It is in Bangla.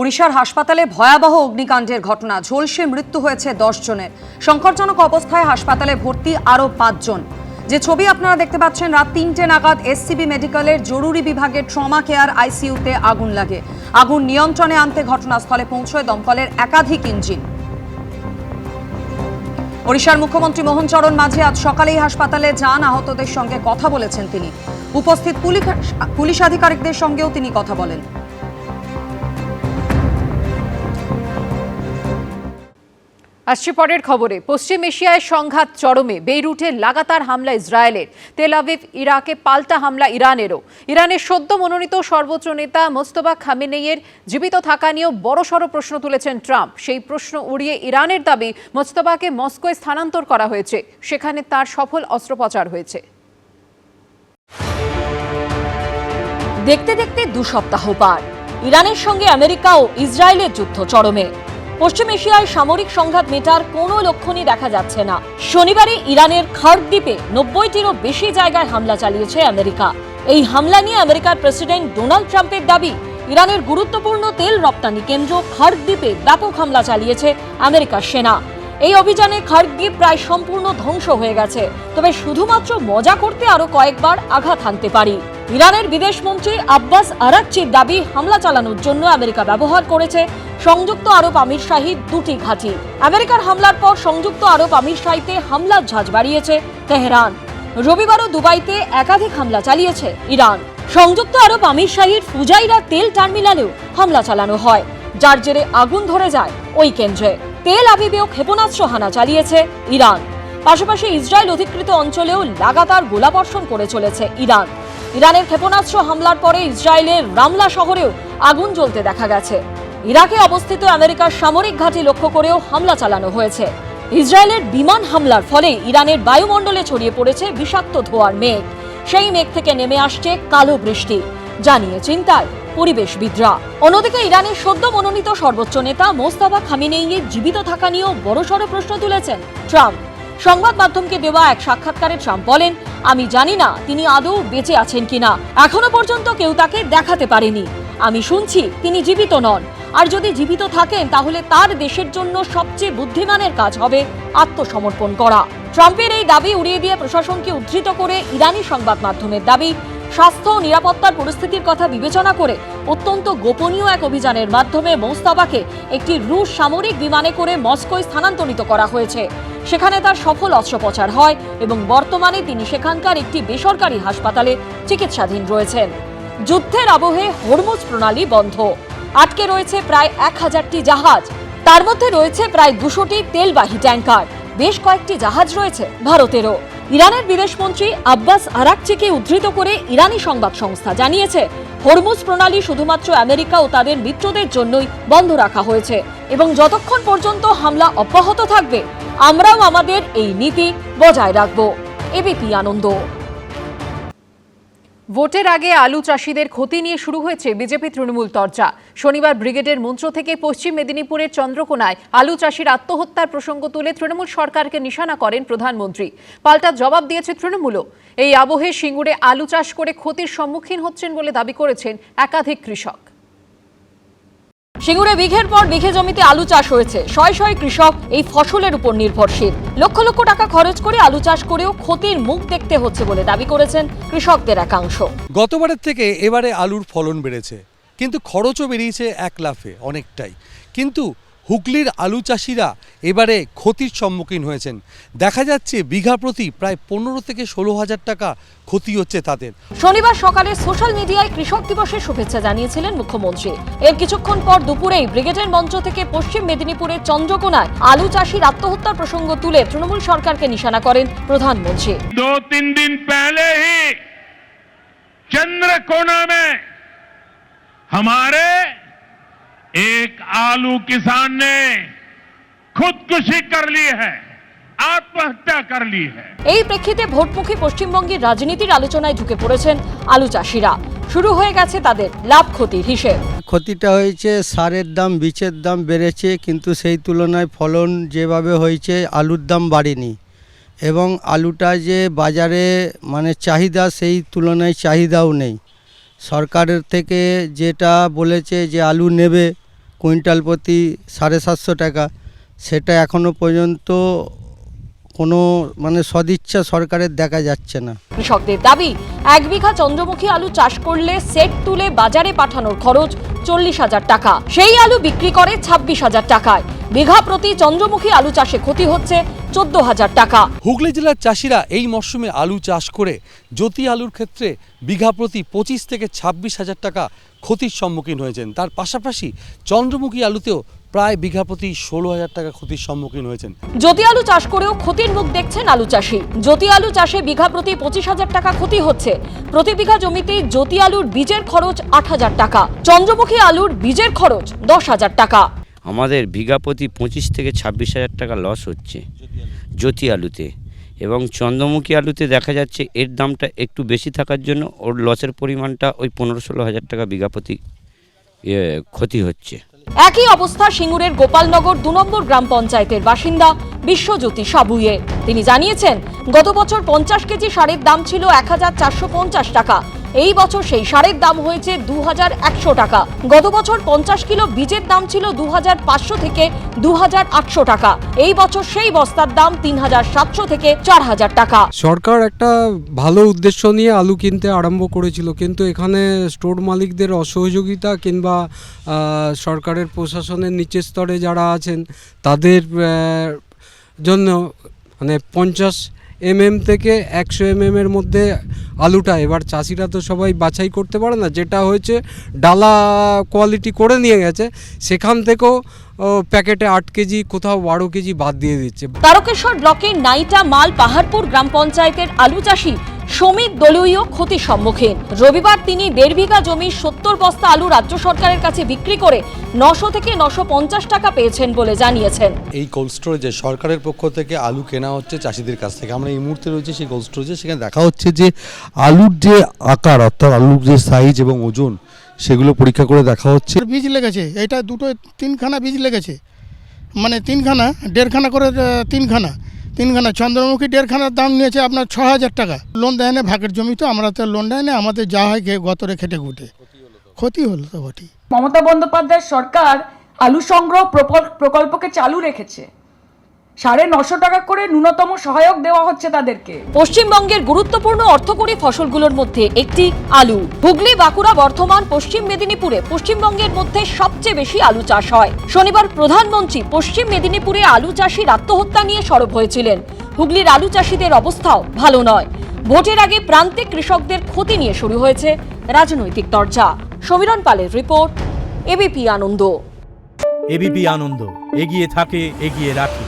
ওড়িশার হাসপাতালে ভয়াবহ অগ্নিকাণ্ডের ঘটনা, ঝলসে মৃত্যু হয়েছে 10 জনের। সংকটজনক অবস্থায় হাসপাতালে ভর্তি আরও 5 জন। যে ছবি আপনারা দেখতে পাচ্ছেন, রাত 3টে নাগাদ এসসিবি মেডিকেলের জরুরি বিভাগের ট্রমা কেয়ার আইসিইউতে আগুন লাগে। আগুন নিয়ন্ত্রণে আনতে ঘটনাস্থলে পৌঁছয় দমকলের একাধিক ইঞ্জিন। ওড়িশার মুখ্যমন্ত্রী মোহন চরণ মাঝি আজ সকালেই হাসপাতালে যান, আহতদের সঙ্গে কথা বলেছেন তিনি। উপস্থিত পুলিশ আধিকারিকদের সঙ্গেও তিনি কথা বলেন। আসছে পরের খবরে। পশ্চিম এশিয়ায় সংঘাত চরমে, বেইরুটে লাগাতার হামলা ইসরায়েলের, তেল আভিভ ইরাকে পাল্টা হামলা ইরানেরও। ইরানের সদ্য মনোনীত সর্বোচ্চ নেতা মোস্তফা খামেনেইয়ের জীবিত থাকা নিয়েও বড়সড় প্রশ্ন তুলেছেন ট্রাম্প। সেই প্রশ্ন উড়িয়ে ইরানের দাবি মোস্তফাকে মস্কোয় স্থানান্তর করা হয়েছে, সেখানে তার সফল অস্ত্রোপচার হয়েছে। দেখতে দেখতে 2 সপ্তাহ পার, ইরানের সঙ্গে আমেরিকা ও ইসরায়েলের যুদ্ধ চরমে। পশ্চিম এশিয়ায় সামরিক সংঘাত মেটার কোনো লক্ষণই দেখা যাচ্ছে না। শনিবারে ইরানের খার্ক দ্বীপে 90টিরও বেশি জায়গায় হামলা চালিয়েছে আমেরিকা। এই হামলা নিয়ে আমেরিকার প্রেসিডেন্ট ডোনাল্ড ট্রাম্পের দাবি, ইরানের গুরুত্বপূর্ণ তেল রপ্তানি কেন্দ্র খার্ক দ্বীপে ব্যাপক হামলা চালিয়েছে আমেরিকার সেনা। এই অভিযানে খার্ক দ্বীপ প্রায় সম্পূর্ণ ধ্বংস হয়ে গেছে। তবে শুধুমাত্র মজা করতে আরো কয়েকবার আঘাত হানতে পারি। ইরানের বিদেশমন্ত্রী আব্বাস আরাকচির দাবি, হামলা চালানোর জন্য আমেরিকা ব্যবহার করেছে সংযুক্ত আরব আমিরশাহীর 2টি ঘাঁটি। আমেরিকার হামলার পর সংযুক্ত আরব আমিরশাহীতে হামলার ঝাঁজ বাড়িয়েছে তেহরান। রবিবারও দুবাইতে একাধিক হামলা চালিয়েছে ইরান। সংযুক্ত আরব আমিরশাহীর ফুজাইরা তেল টার্মিনালেও হামলা চালানো হয়, যার জেরে আগুন ধরে যায় ওই কেন্দ্রে। তেল আভিভেও ক্ষেপণাস্ত্র হানা চালিয়েছে ইরান। পাশাপাশি ইসরায়েল অধিকৃত অঞ্চলেও লাগাতার গোলাবর্ষণ করে চলেছে ইরান। ইরানের ক্ষেপণাস্ত্র হামলার পরে ইসরায়েলের রামলা শহরেও আগুন জ্বলতে দেখা গেছে। ইরাকে অবস্থিত আমেরিকার সামরিক ঘাঁটি লক্ষ্য করেও হামলা চালানো হয়েছে। ইসরায়েলের বিমান হামলার ফলে ইরানের বায়ুমণ্ডলে ছড়িয়ে পড়েছে বিষাক্ত ধোঁয়ার মেঘ। সেই মেঘ থেকে নেমে আসছে কালো বৃষ্টি, জানিয়ে চিন্তায় পরিবেশবিদরা। অন্যদিকে ইরানের সদ্য মনোনীত সর্বোচ্চ নেতা মোস্তফা খামেনেইয়ের জীবিত থাকা নিয়েও বড়সড় প্রশ্ন তুলেছেন ট্রাম্প। সংবাদ মাধ্যমকে দেওয়া এক সাক্ষাৎকারে ট্রাম্প বলেন, আমি জানি না তিনি আদৌ বেঁচে আছেন কিনা। এখনো পর্যন্ত কেউ তাকে দেখাতে পারেনি। আমি শুনছি তিনি জীবিত নন, আর যদি জীবিত থাকেন তাহলে তার দেশের জন্য সবচেয়ে বুদ্ধিমানের কাজ হবে আত্মসমর্পণ করা। ট্রাম্পের এই দাবি উড়িয়ে দিয়ে প্রশাসনকে উদ্ধৃত করে ইরানি সংবাদ মাধ্যমের দাবি, স্বাস্থ্য ও নিরাপত্তার পরিস্থিতির কথা বিবেচনা করে অত্যন্ত গোপনীয় এক অভিযানের মাধ্যমে মোস্তফাকে একটি রুশ সামরিক বিমানে করে মস্কোয় স্থানান্তরিত করা হয়েছে। সেখানে তার সফল অস্ত্রোপচার হয় এবং বর্তমানে তিনি সেখানকার একটি বেসরকারি হাসপাতালে চিকিৎসাধীন রয়েছেন। যুদ্ধের আবহে হরমুজ প্রণালী বন্ধ, আটকে রয়েছে প্রায় 1000টি জাহাজ। তার মধ্যে রয়েছে প্রায় 200টি তেলবাহী ট্যাঙ্কার। বেশ কয়েকটি জাহাজ রয়েছে ভারতেরও। ইরানের বিদেশমন্ত্রী আব্বাস আরাকচিকে উদ্ধৃত করে ইরানি সংবাদ সংস্থা জানিয়েছে, হরমুজ প্রণালী শুধুমাত্র আমেরিকা ও তাদের মিত্রদের জন্যই বন্ধ রাখা হয়েছে এবং যতক্ষণ পর্যন্ত হামলা অব্যাহত থাকবে আমরাও আমাদের এই নীতি বজায় রাখব। এবিপি আনন্দ। ভোটের আগে আলু চাষিদের ক্ষতি নিয়ে শুরু হয়েছে বিজেপি তৃণমূল চর্চা। শনিবার ব্রিগেডের মঞ্চ থেকে পশ্চিম মেদিনীপুরের চন্দ্রকোনায় আলু চাষির আত্মহত্যার প্রসঙ্গ তুলে তৃণমূল সরকারকে নিশানা করেন প্রধানমন্ত্রী। পাল্টা জবাব দিয়েছে তৃণমূলও। এই আবহে সিঙ্গুরে আলু চাষ করে ক্ষতির সম্মুখীন হচ্ছেন বলে দাবি করেছেন একাধিক কৃষক। সিঙ্গুরে বিঘের পর বিঘে জমিতে আলু চাষ হয়েছে। শয় শয় কৃষক এই ফসলের উপর নির্ভরশীল। লক্ষ লক্ষ টাকা খরচ করে আলু চাষ করেও ক্ষতির মুখ দেখতে হচ্ছে বলে দাবি করেছেন কৃষকদের একাংশ। গতবারের থেকে এবারে আলুর ফলন বেড়েছে, কিন্তু খরচও বেরিয়েছে এক লাফে অনেকটাই। কিন্তু হুগলির আলু চাষিরা এবারে ক্ষতির সম্মুখীন হয়েছেন। দেখা যাচ্ছে বিঘা প্রতি প্রায় 15 থেকে 16,000 টাকা ক্ষতি হচ্ছে তাদের। শনিবার সকালে সোশ্যাল মিডিয়ায় কৃষক দিবসের শুভেচ্ছা জানিয়েছিলেন মুখ্যমন্ত্রী। এর কিছুক্ষণ পর দুপুরেই ব্রিগেডের মঞ্চ থেকে পশ্চিম মেদিনীপুরের চন্দ্রকোনায় আলু চাষির আত্মহত্যার প্রসঙ্গ তুলে তৃণমূল সরকারকে নিশানা করেন প্রধানমন্ত্রী। 2-3 दिन पहले ही चंद्रकोना में हमारे एक आलू किसान ने खुदकुशी कर ली है, आत्महत्या कर ली है। এই প্রেক্ষিতে ভোটমুখী পশ্চিমবঙ্গের রাজনীতির আলোচনায় ঢুকে পড়েছেন আলু চাষিরা। শুরু হয়ে গেছে তাদের লাভ ক্ষতির হিসেব। ক্ষতিটা হয়েছে, সারের দাম বীজের দাম বেড়েছে, কিন্তু সেই তুলনায় ফলন যেভাবে হয়েছে আলুর দাম বাড়েনি এবং আলুটা যে বাজারে চাহিদা সেই তুলনায় চাহিদাও নেই। সরকারের থেকে যেটা বলেছে যে আলু নেবে, কুইন্টাল প্রতি 750 টাকা, সেটা এখনো পর্যন্ত কোনো মানে সদিচ্ছা সরকারের দেখা যাচ্ছে না। কৃষকদের দাবি 1 বিঘা চন্দ্রমুখী আলু চাষ করলে সেট তুলে বাজারে পাঠানোর খরচ 40,000 টাকা, সেই আলু বিক্রি করে 26,000 টাকায়। বিঘা প্রতি চন্দ্রমুখী আলু চাষে ক্ষতি হচ্ছে 14,000 টাকা। হুগলি জেলার চাষিরা এই মরশুমে আলু চাষ করে জ্যোতি আলুর ক্ষেত্রে বিঘা প্রতি 25 থেকে 26,000 টাকা ক্ষতির সম্মুখীন হয়েছেন। তার পাশাপাশি চন্দ্রমুখী আলুতেও প্রায় বিঘা প্রতি 16,000 টাকা ক্ষতির সম্মুখীন হয়েছেন। জ্যোতি আলু চাষ করেও ক্ষতির মুখ দেখছেন আলু চাষি। জ্যোতি আলু চাষে বিঘা প্রতি 25,000 টাকা ক্ষতি হচ্ছে। প্রতি বিঘা জমিতে জ্যোতি আলুর বীজের খরচ 8,000 টাকা, চন্দ্রমুখী আলুর বীজের খরচ 10,000 টাকা। আমাদের বিঘা প্রতি 25 থেকে 26,000 টাকা লস হচ্ছে জ্যোতি আলুতে, এবং চন্দ্রমুখী আলুতে দেখা যাচ্ছে এর দামটা একটু বেশি থাকার জন্য ওর লসের পরিমাণটা ওই 15-16,000 টাকা বিঘা প্রতি ক্ষতি হচ্ছে। একই অবস্থা সিঙ্গুরের গোপালনগর 2 নম্বর গ্রাম পঞ্চায়েতের বাসিন্দা বিশ্বজ্যোতি সাবুয়ে। তিনি জানিয়েছেন, গত বছর 50 কেজি সারের দাম ছিল 1,450 টাকা, এই বছর সেই সারের দাম হয়েছে 2,100 টাকা। গত বছর 50 কিলো বীজের দাম ছিল 2,500 থেকে 2,800 টাকা, এই বছর সেই বস্তার দাম 3,700 থেকে 4,000 টাকা। সরকার একটা ভালো উদ্দেশ্য নিয়ে আলু কিনতে আরম্ভ করেছিল, কিন্তু এখানে স্টোর মালিকদের অসহযোগিতা কিংবা সরকারের প্রশাসনের নিচের স্তরে যারা আছেন তাদের জন্য মানে 50 mm থেকে 100 mm এর মধ্যে আলুটা, এবার চাষিরা তো সবাই বাছাই করতে পারে না, যেটা হয়েছে ডালা কোয়ালিটি করে নিয়ে গেছে, সেখান থেকেও প্যাকেটে 8 কেজি কোথাও 12 কেজি বাদ দিয়ে দিচ্ছে। তারকেশ্বর ব্লকের নাইটা মাল পাহাড়পুর গ্রাম পঞ্চায়েতের আলু চাষি শ্রমিক দলীয় ক্ষতির সম্মুখীন। রবিবার তিনি 1.5 বিঘা জমির 70 বস্তা আলু রাজ্য সরকারের কাছে বিক্রি করে 900 থেকে 950 টাকা পেয়েছেন বলে জানিয়েছেন। এই কোল্ড স্টোরেজে সরকারের পক্ষ থেকে আলু কেনা হচ্ছে চাষিদের কাছ থেকে। আমরা এই মুহূর্তে রয়েছে সেই কোল্ড স্টোরেজে, সেখানে দেখা হচ্ছে যে আলুর যে আকার অর্থাৎ আলুর যে সাইজ এবং ওজন সেগুলো পরীক্ষা করে দেখা হচ্ছে। বীজ লেগেছে, এটা দুটো 3খানা বীজ লেগেছে, মানে 3খানা 1.5খানা করে 3খানা চন্দ্রমুখী 1.5খানার দাম নিয়েছে আপনার 6,000 টাকা। লোন দেয় না, ভাগের জমি তো, আমরা তো লোন দেয় না, আমাদের যা হয় গতরে খেটে খুটে ক্ষতি হলো তো বটি। মমতা বন্দ্যোপাধ্যায় সরকার আলু সংগ্রহ প্রকল্পকে চালু রেখেছে, 950 টাকা করে ন্যূনতম সহায়ক দেওয়া হচ্ছে তাদেরকে। পশ্চিমবঙ্গের গুরুত্বপূর্ণ অর্থকরী ফসলগুলোর মধ্যে একটি আলু। হুগলি, বাঁকুড়া, বর্ধমান, পশ্চিম মেদিনীপুরে পশ্চিমবঙ্গের মধ্যে সবচেয়ে বেশি আলু চাষ হয়। শনিবার প্রধানমন্ত্রী পশ্চিম মেদিনীপুরে আলু চাষির আত্মহত্যা নিয়ে সরব হয়েছিলেন। হুগলির আলু চাষিদের অবস্থাও ভালো নয়। ভোটের আগে প্রান্তিক কৃষকদের ক্ষতি নিয়ে শুরু হয়েছে রাজনৈতিক চর্চা। সমীরণ পালের রিপোর্ট, এবিপি আনন্দ। এবিপি আনন্দ, এগিয়ে থাকে, এগিয়ে রাখে।